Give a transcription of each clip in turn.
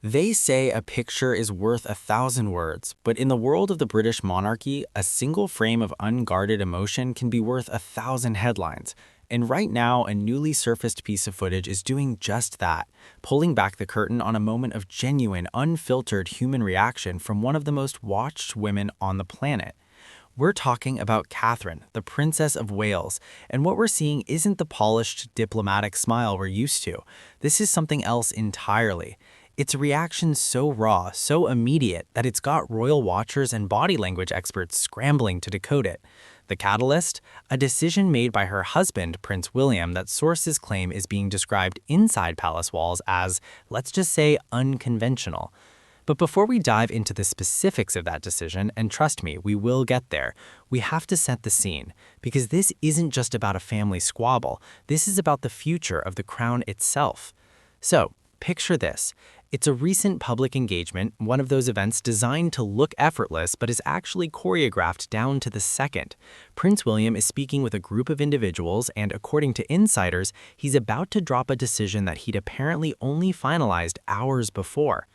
They say a picture is worth 1,000 words, but in the world of the British monarchy, a single frame of unguarded emotion can be worth 1,000 headlines. And right now, a newly surfaced piece of footage is doing just that, pulling back the curtain on a moment of genuine, unfiltered human reaction from one of the most watched women on the planet. We're talking about Catherine, the Princess of Wales, and what we're seeing isn't the polished, diplomatic smile we're used to. This is something else entirely. It's a reaction so raw, so immediate, that it's got royal watchers and body language experts scrambling to decode it. The catalyst? A decision made by her husband, Prince William, that sources claim is being described inside palace walls as, let's just say, unconventional. But before we dive into the specifics of that decision, and trust me, we will get there, we have to set the scene, because this isn't just about a family squabble, this is about the future of the crown itself. So, picture this. It's a recent public engagement, one of those events designed to look effortless but is actually choreographed down to the second. Prince William is speaking with a group of individuals and, according to insiders, he's about to drop a decision that he'd apparently only finalized hours before.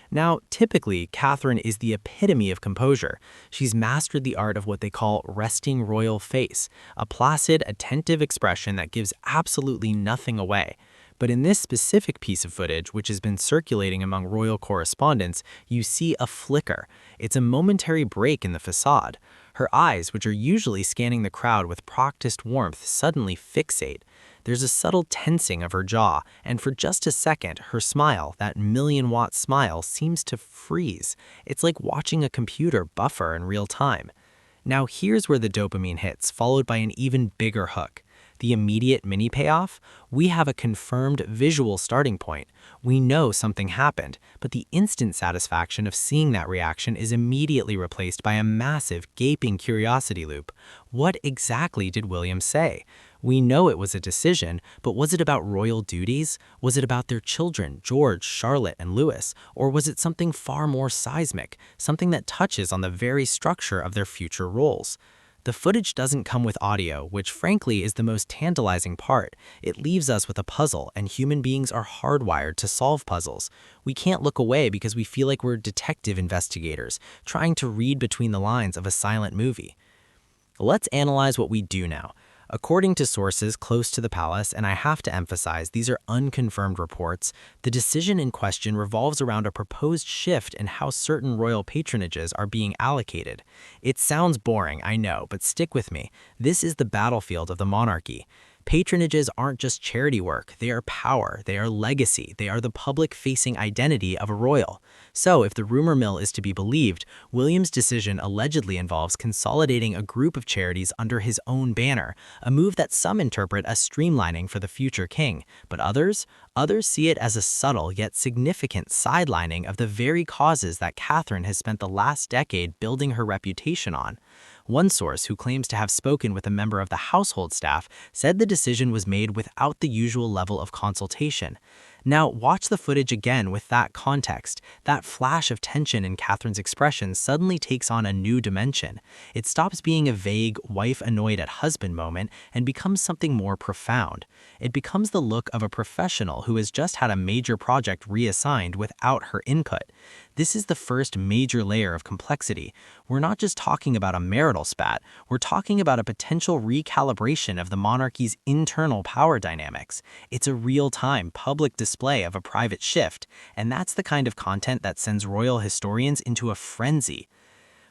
Now, typically, Catherine is the epitome of composure. She's mastered the art of what they call resting royal face, a placid, attentive expression that gives absolutely nothing away. But in this specific piece of footage, which has been circulating among royal correspondents, you see a flicker. It's a momentary break in the facade. Her eyes, which are usually scanning the crowd with practiced warmth, suddenly fixate. There's a subtle tensing of her jaw, and for just a second, her smile, that million-watt smile, seems to freeze. It's like watching a computer buffer in real time. Now here's where the dopamine hits, followed by an even bigger hook. The immediate mini payoff? We have a confirmed visual starting point. We know something happened, but the instant satisfaction of seeing that reaction is immediately replaced by a massive, gaping curiosity loop. What exactly did William say? We know it was a decision, but was it about royal duties? Was it about their children, George, Charlotte, and Louis? Or was it something far more seismic, something that touches on the very structure of their future roles? The footage doesn't come with audio, which frankly is the most tantalizing part. It leaves us with a puzzle, and human beings are hardwired to solve puzzles. We can't look away because we feel like we're detective investigators, trying to read between the lines of a silent movie. Let's analyze what we do know. According to sources close to the palace, and I have to emphasize these are unconfirmed reports, the decision in question revolves around a proposed shift in how certain royal patronages are being allocated. It sounds boring, I know, but stick with me. This is the battlefield of the monarchy. Patronages aren't just charity work, they are power, they are legacy, they are the public-facing identity of a royal. So, if the rumor mill is to be believed, William's decision allegedly involves consolidating a group of charities under his own banner, a move that some interpret as streamlining for the future king, but others see it as a subtle yet significant sidelining of the very causes that Catherine has spent the last decade building her reputation on. One source, who claims to have spoken with a member of the household staff, said the decision was made without the usual level of consultation. Now, watch the footage again with that context. That flash of tension in Catherine's expression suddenly takes on a new dimension. It stops being a vague, wife-annoyed-at-husband moment and becomes something more profound. It becomes the look of a professional who has just had a major project reassigned without her input. This is the first major layer of complexity. We're not just talking about a marital spat, we're talking about a potential recalibration of the monarchy's internal power dynamics. It's a real-time, public display of a private shift, and that's the kind of content that sends royal historians into a frenzy.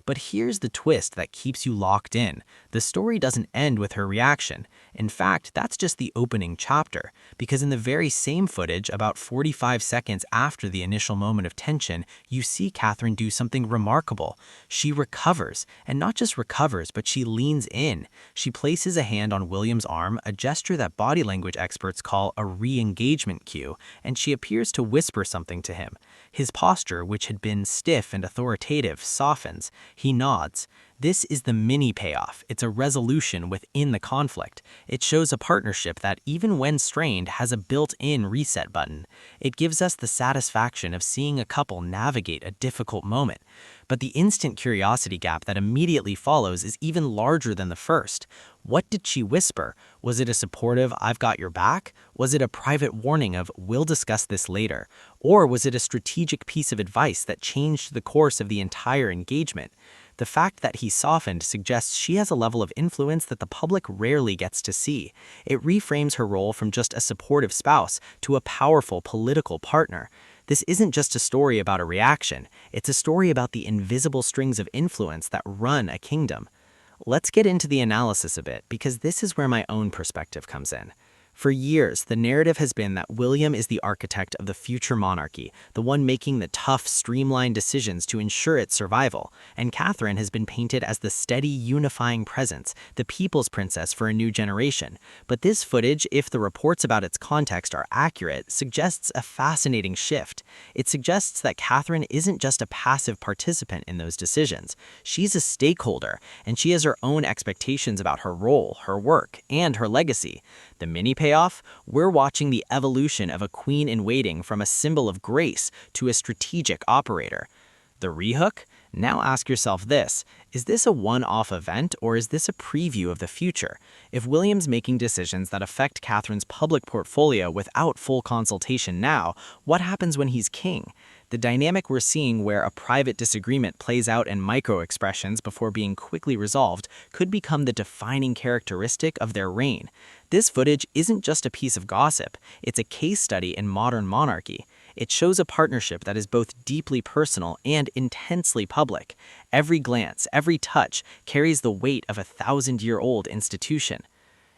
But here's the twist that keeps you locked in. The story doesn't end with her reaction. In fact, that's just the opening chapter, because in the very same footage, about 45 seconds after the initial moment of tension, you see Catherine do something remarkable. She recovers, and not just recovers, but she leans in. She places a hand on William's arm, a gesture that body language experts call a re-engagement cue, and she appears to whisper something to him. His posture, which had been stiff and authoritative, softens. He nods. This is the mini payoff. It's a resolution within the conflict. It shows a partnership that, even when strained, has a built-in reset button. It gives us the satisfaction of seeing a couple navigate a difficult moment. But the instant curiosity gap that immediately follows is even larger than the first. What did she whisper? Was it a supportive, "I've got your back"? Was it a private warning of, "We'll discuss this later"? Or was it a strategic piece of advice that changed the course of the entire engagement? The fact that he softened suggests she has a level of influence that the public rarely gets to see. It reframes her role from just a supportive spouse to a powerful political partner. This isn't just a story about a reaction, it's a story about the invisible strings of influence that run a kingdom. Let's get into the analysis a bit, because this is where my own perspective comes in. For years, the narrative has been that William is the architect of the future monarchy, the one making the tough, streamlined decisions to ensure its survival, and Catherine has been painted as the steady, unifying presence, the people's princess for a new generation. But this footage, if the reports about its context are accurate, suggests a fascinating shift. It suggests that Catherine isn't just a passive participant in those decisions. She's a stakeholder, and she has her own expectations about her role, her work, and her legacy. The mini payoff? We're watching the evolution of a queen-in-waiting from a symbol of grace to a strategic operator. The rehook? Now ask yourself this: is this a one-off event, or is this a preview of the future? If William's making decisions that affect Catherine's public portfolio without full consultation now, what happens when he's king? The dynamic we're seeing, where a private disagreement plays out in micro-expressions before being quickly resolved, could become the defining characteristic of their reign. This footage isn't just a piece of gossip, it's a case study in modern monarchy. It shows a partnership that is both deeply personal and intensely public. Every glance, every touch, carries the weight of a 1,000-year-old institution.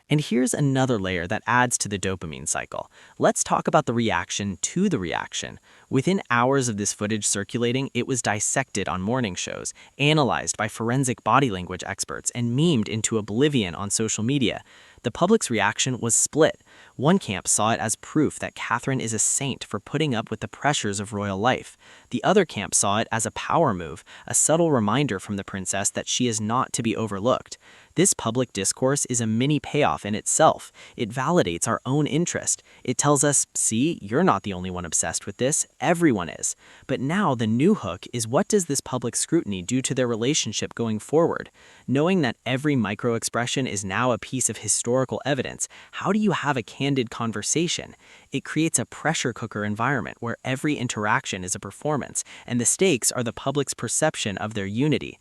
And here's another layer that adds to the dopamine cycle. Let's talk about the reaction to the reaction. Within hours of this footage circulating, it was dissected on morning shows, analyzed by forensic body language experts, and memed into oblivion on social media. The public's reaction was split. One camp saw it as proof that Catherine is a saint for putting up with the pressures of royal life. The other camp saw it as a power move, a subtle reminder from the princess that she is not to be overlooked. This public discourse is a mini payoff in itself. It validates our own interest. It tells us, see, you're not the only one obsessed with this, everyone is. But now the new hook is, what does this public scrutiny do to their relationship going forward? Knowing that every micro-expression is now a piece of historical evidence, how do you have a candid conversation? It creates a pressure cooker environment where every interaction is a performance, and the stakes are the public's perception of their unity.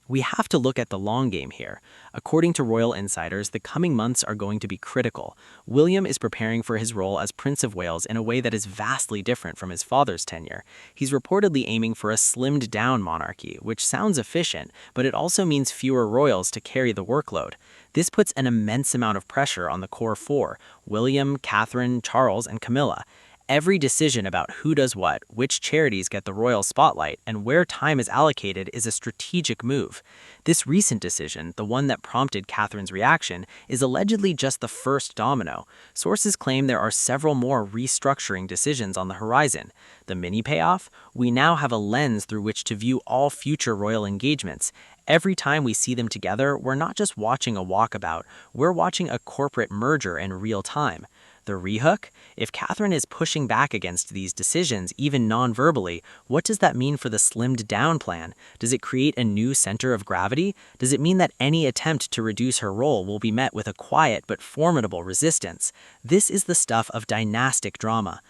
We have to look at the long game here. According to royal insiders, the coming months are going to be critical. William is preparing for his role as Prince of Wales in a way that is vastly different from his father's tenure. He's reportedly aiming for a slimmed-down monarchy, which sounds efficient, but it also means fewer royals to carry the workload. This puts an immense amount of pressure on the core four: William, Catherine, Charles, and Camilla. Every decision about who does what, which charities get the royal spotlight, and where time is allocated is a strategic move. This recent decision, the one that prompted Catherine's reaction, is allegedly just the first domino. Sources claim there are several more restructuring decisions on the horizon. The mini payoff? We now have a lens through which to view all future royal engagements. Every time we see them together, we're not just watching a walkabout, we're watching a corporate merger in real time. The rehook? If Catherine is pushing back against these decisions, even non-verbally, what does that mean for the slimmed-down plan? Does it create a new center of gravity? Does it mean that any attempt to reduce her role will be met with a quiet but formidable resistance? This is the stuff of dynastic drama.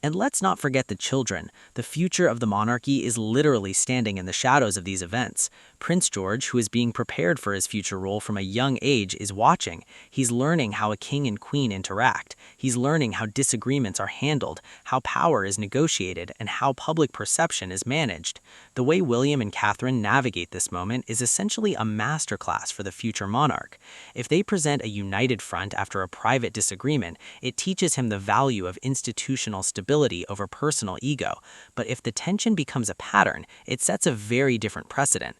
And let's not forget the children. The future of the monarchy is literally standing in the shadows of these events. Prince George, who is being prepared for his future role from a young age, is watching. He's learning how a king and queen interact. He's learning how disagreements are handled, how power is negotiated, and how public perception is managed. The way William and Catherine navigate this moment is essentially a masterclass for the future monarch. If they present a united front after a private disagreement, it teaches him the value of institutional stability over personal ego. But if the tension becomes a pattern, it sets a very different precedent.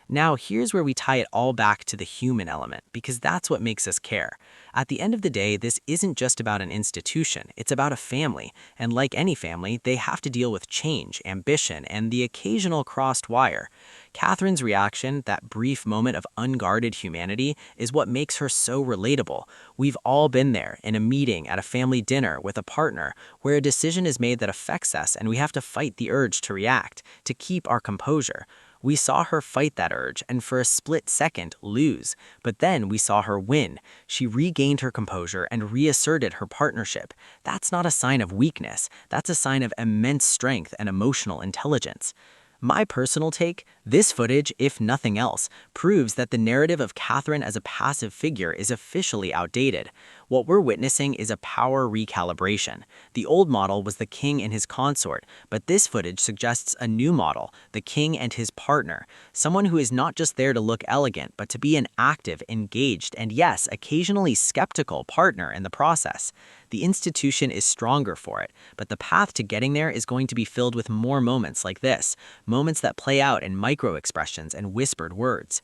Now, here's where we tie it all back to the human element, because that's what makes us care. At the end of the day, this isn't just about an institution, it's about a family. And like any family, they have to deal with change, ambition, and the occasional crossed wire. Catherine's reaction, that brief moment of unguarded humanity, is what makes her so relatable. We've all been there, in a meeting, at a family dinner, with a partner, where a decision is made that affects us and we have to fight the urge to react, to keep our composure. We saw her fight that urge and for a split second lose, but then we saw her win. She regained her composure and reasserted her partnership. That's not a sign of weakness, that's a sign of immense strength and emotional intelligence. My personal take, this footage, if nothing else, proves that the narrative of Catherine as a passive figure is officially outdated. What we're witnessing is a power recalibration. The old model was the king and his consort, but this footage suggests a new model, the king and his partner, someone who is not just there to look elegant, but to be an active, engaged, and yes, occasionally skeptical partner in the process. The institution is stronger for it, but the path to getting there is going to be filled with more moments like this, moments that play out in micro-expressions and whispered words.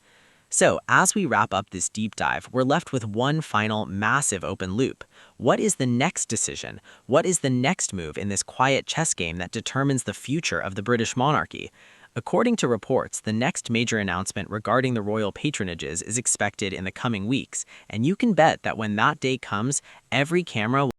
So, as we wrap up this deep dive, we're left with one final massive open loop. What is the next decision? What is the next move in this quiet chess game that determines the future of the British monarchy? According to reports, the next major announcement regarding the royal patronages is expected in the coming weeks, and you can bet that when that day comes, every camera